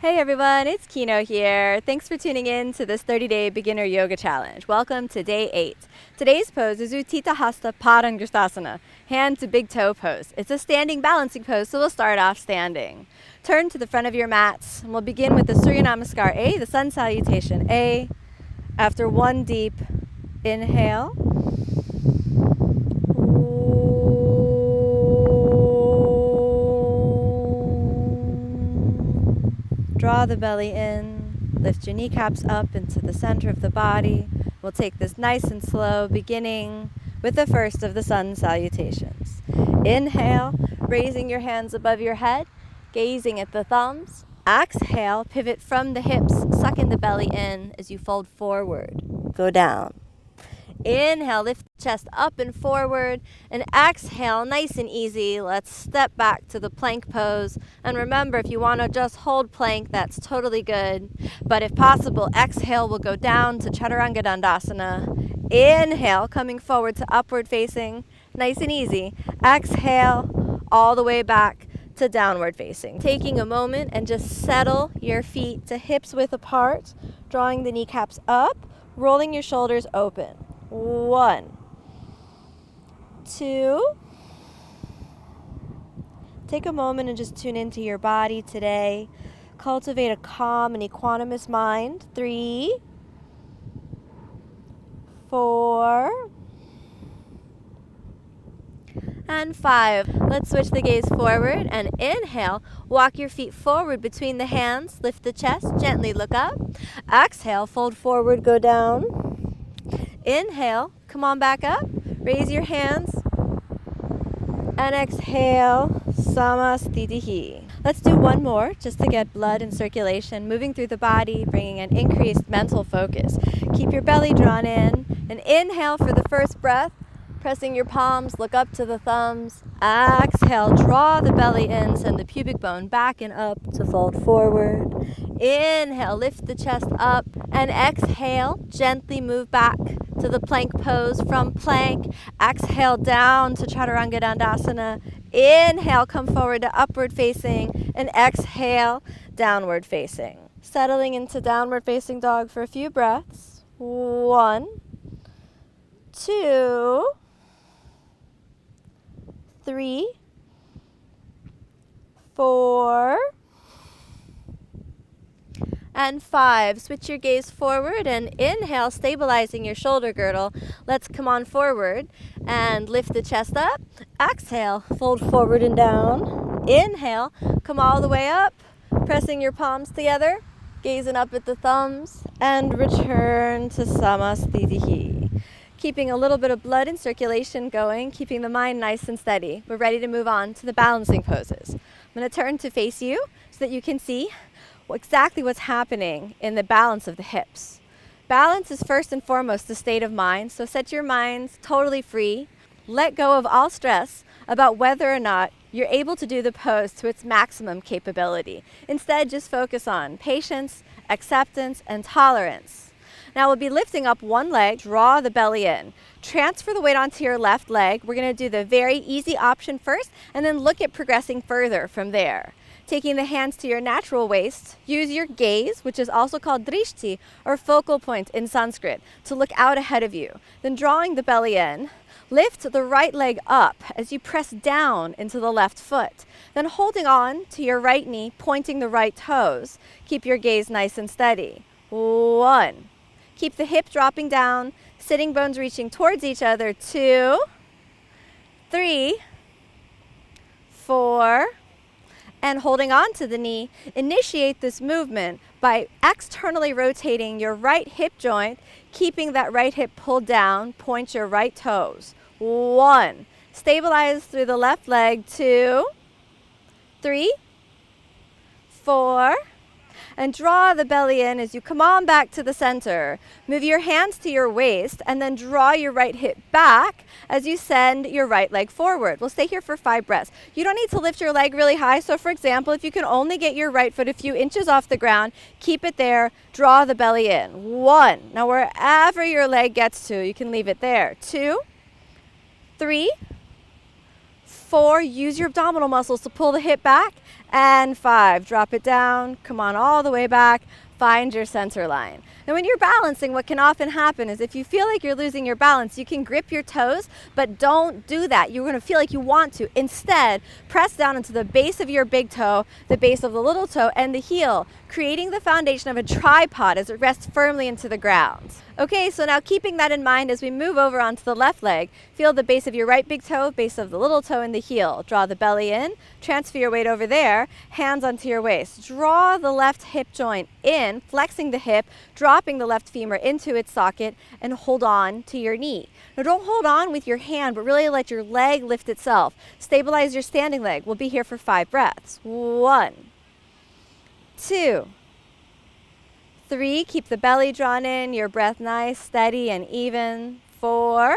Hey everyone, it's Kino here. Thanks for tuning in to this 30-day beginner yoga challenge. Welcome to day 8. Today's pose is Utthita Hasta Padangusthasana, hand to big toe pose. It's a standing balancing pose, so we'll start off standing. Turn to the front of your mats, and we'll begin with the Surya Namaskar A, the sun salutation A. After one deep inhale, draw the belly in, lift your kneecaps up into the center of the body. We'll take this nice and slow, beginning with the first of the sun salutations. Inhale, raising your hands above your head, gazing at the thumbs. Exhale, pivot from the hips, suck in the belly in as you fold forward. Go down. Inhale, lift the chest up and forward, and exhale, nice and easy. Let's step back to the plank pose. And remember, if you want to just hold plank, that's totally good. But if possible, exhale, we'll go down to Chaturanga Dandasana. Inhale, coming forward to upward facing, nice and easy. Exhale, all the way back to downward facing. Taking a moment and just settle your feet to hips width apart, drawing the kneecaps up, rolling your shoulders open. 1, 2. Take a moment and just tune into your body today. Cultivate a calm and equanimous mind. 3, 4, and 5. Let's switch the gaze forward and inhale. Walk your feet forward between the hands. Lift the chest, gently look up. Exhale, fold forward, go down. Inhale, come on back up, raise your hands, and exhale, Samastitihi. Let's do one more just to get blood and circulation moving through the body, bringing an increased mental focus. Keep your belly drawn in, and inhale for the first breath, pressing your palms, look up to the thumbs. Exhale, draw the belly in, send the pubic bone back and up to fold forward. Inhale, lift the chest up, and exhale, gently move back to the plank pose from plank. Exhale down to Chaturanga Dandasana. Inhale, come forward to upward facing, and exhale, downward facing. Settling into downward facing dog for a few breaths. 1, 2, 3, 4, and 5. Switch your gaze forward and inhale, stabilizing your shoulder girdle. Let's come on forward and lift the chest up. Exhale, fold forward and down. Inhale, come all the way up, pressing your palms together, gazing up at the thumbs, and return to Samastitihi. Keeping a little bit of blood and circulation going, keeping the mind nice and steady. We're ready to move on to the balancing poses. I'm going to turn to face you so that you can see exactly what's happening in the balance of the hips. Balance is first and foremost the state of mind, so set your minds totally free. Let go of all stress about whether or not you're able to do the pose to its maximum capability. Instead, just focus on patience, acceptance, and tolerance. Now we'll be lifting up one leg, draw the belly in. Transfer the weight onto your left leg. We're going to do the very easy option first, and then look at progressing further from there. Taking the hands to your natural waist, use your gaze, which is also called drishti, or focal point in Sanskrit, to look out ahead of you. Then drawing the belly in, lift the right leg up as you press down into the left foot. Then holding on to your right knee, pointing the right toes. Keep your gaze nice and steady. 1. Keep the hip dropping down, sitting bones reaching towards each other. 2, 3, 4, and holding on to the knee. Initiate this movement by externally rotating your right hip joint, keeping that right hip pulled down, point your right toes. 1, stabilize through the left leg. 2, 3, 4, and draw the belly in as you come on back to the center. Move your hands to your waist and then draw your right hip back as you send your right leg forward. We'll stay here for 5 breaths. You don't need to lift your leg really high. So for example, if you can only get your right foot a few inches off the ground, keep it there, draw the belly in. 1. Now wherever your leg gets to, you can leave it there. 2, 3, 4, use your abdominal muscles to pull the hip back, and 5, drop it down, come on all the way back, find your center line. Now when you're balancing, what can often happen is if you feel like you're losing your balance, you can grip your toes, but don't do that. You're going to feel like you want to. Instead, press down into the base of your big toe, the base of the little toe, and the heel, creating the foundation of a tripod as it rests firmly into the ground. Okay, so now keeping that in mind as we move over onto the left leg, feel the base of your right big toe, base of the little toe, and the heel. Draw the belly in, transfer your weight over there, hands onto your waist. Draw the left hip joint in, flexing the hip, dropping the left femur into its socket, and hold on to your knee. Now don't hold on with your hand, but really let your leg lift itself. Stabilize your standing leg. We'll be here for 5 breaths. 1, 2, 3, keep the belly drawn in, your breath nice, steady, and even. 4,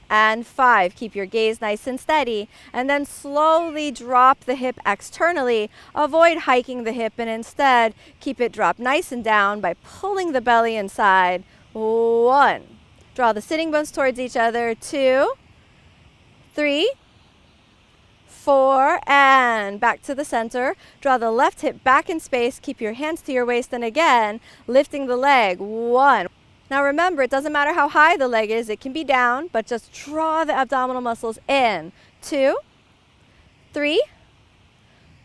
and 5, keep your gaze nice and steady, and then slowly drop the hip externally. Avoid hiking the hip and instead keep it drop nice and down by pulling the belly inside. 1, draw the sitting bones towards each other. 2, 3, 4, and back to the center. Draw the left hip back in space. Keep your hands to your waist, and again, lifting the leg. 1. Now remember, it doesn't matter how high the leg is. It can be down, but just draw the abdominal muscles in. 2, 3,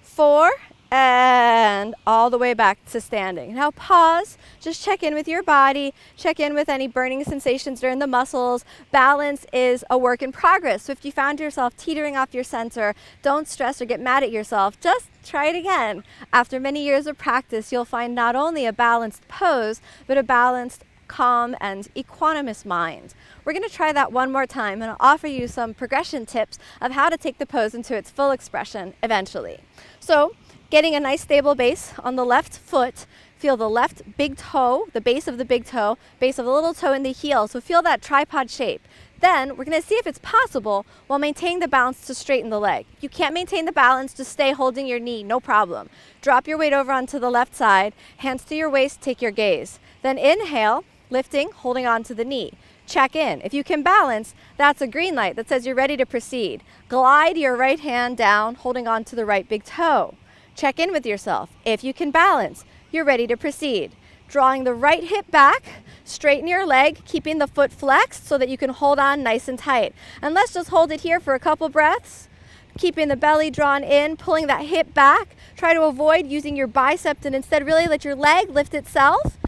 4, and all the way back to standing. Now pause, just check in with your body, check in with any burning sensations during the muscles. Balance is a work in progress, so if you found yourself teetering off your center, don't stress or get mad at yourself, just try it again. After many years of practice, you'll find not only a balanced pose, but a balanced, calm, and equanimous mind. We're going to try that one more time, and I'll offer you some progression tips of how to take the pose into its full expression eventually. So, getting a nice stable base on the left foot, feel the left big toe, the base of the big toe, base of the little toe, and the heel. So feel that tripod shape. Then we're going to see if it's possible while maintaining the balance to straighten the leg. If you can't maintain the balance, just stay holding your knee, no problem. Drop your weight over onto the left side, hands to your waist, take your gaze. Then inhale, lifting, holding on to the knee. Check in. If you can balance, that's a green light that says you're ready to proceed. Glide your right hand down, holding on to the right big toe. Check in with yourself. If you can balance, you're ready to proceed. Drawing the right hip back, straighten your leg, keeping the foot flexed so that you can hold on nice and tight. And let's just hold it here for a couple breaths. Keeping the belly drawn in, pulling that hip back. Try to avoid using your bicep and instead really let your leg lift itself.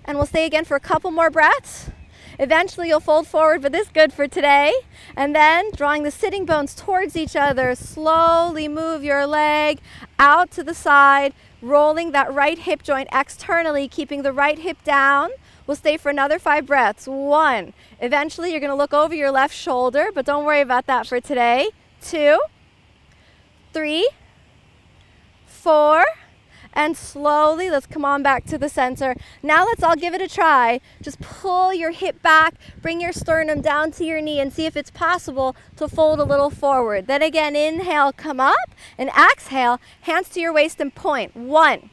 And we'll stay again for a couple more breaths. Eventually you'll fold forward, but this is good for today. And then drawing the sitting bones towards each other, slowly move your leg out to the side, rolling that right hip joint externally, keeping the right hip down. We'll stay for another 5 breaths. 1. Eventually you're going to look over your left shoulder, but don't worry about that for today. 2, 3, 4, and slowly, let's come on back to the center. Now let's all give it a try. Just pull your hip back, bring your sternum down to your knee and see if it's possible to fold a little forward. Then again, inhale, come up, and exhale, hands to your waist and point. 1,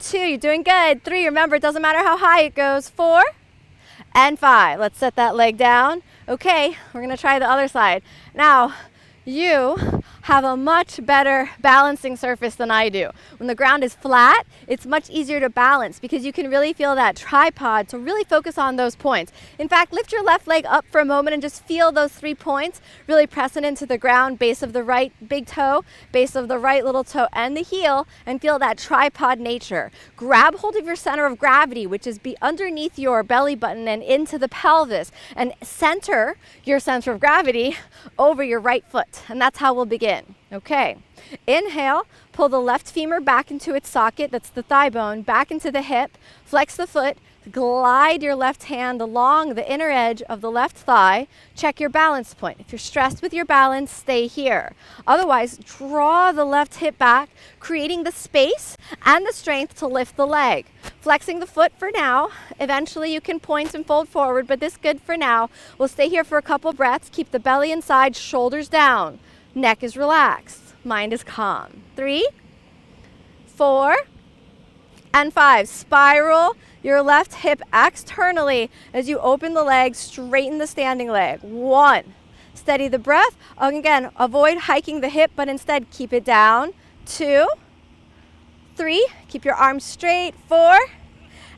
2, you're doing good. 3, remember, it doesn't matter how high it goes. 4, and 5. Let's set that leg down. Okay, we're gonna try the other side. Now, you have a much better balancing surface than I do. When the ground is flat, it's much easier to balance because you can really feel that tripod, so really focus on those points. In fact, lift your left leg up for a moment and just feel those 3 points, really pressing into the ground, base of the right big toe, base of the right little toe, and the heel, and feel that tripod nature. Grab hold of your center of gravity, which is underneath your belly button and into the pelvis, and center your center of gravity over your right foot, and that's how we'll begin. Okay, inhale, pull the left femur back into its socket, that's the thigh bone, back into the hip, flex the foot, glide your left hand along the inner edge of the left thigh, check your balance point. If you're stressed with your balance, stay here. Otherwise, draw the left hip back, creating the space and the strength to lift the leg. Flexing the foot for now. Eventually you can point and fold forward, but this is good for now. We'll stay here for a couple breaths, keep the belly inside, shoulders down. Neck is relaxed, mind is calm. 3, 4, and 5. Spiral your left hip externally as you open the leg, straighten the standing leg. 1. Steady the breath. Again, avoid hiking the hip, but instead keep it down. 2, 3, keep your arms straight. 4,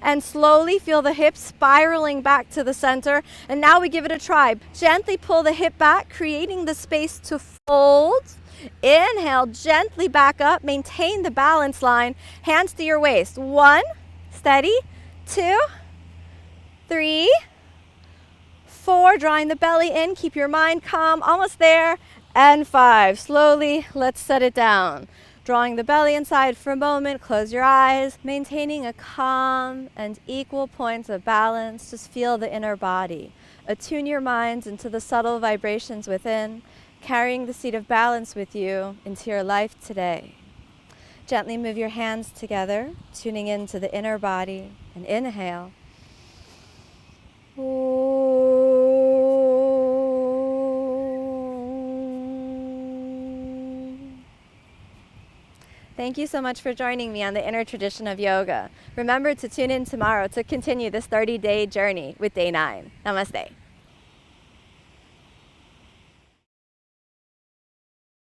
and slowly feel the hips spiraling back to the center. And now we give it a try. Gently pull the hip back, creating the space to fold. Inhale, gently back up. Maintain the balance line. Hands to your waist. 1, steady. 2, 3, 4, drawing the belly in. Keep your mind calm. Almost there. And 5. Slowly, let's set it down. Drawing the belly inside for a moment, close your eyes, maintaining a calm and equal points of balance. Just feel the inner body. Attune your minds into the subtle vibrations within, carrying the seed of balance with you into your life today. Gently move your hands together, tuning into the inner body, and inhale. Thank you so much for joining me on the inner tradition of yoga. Remember to tune in tomorrow to continue this 30-day journey with day 9. Namaste.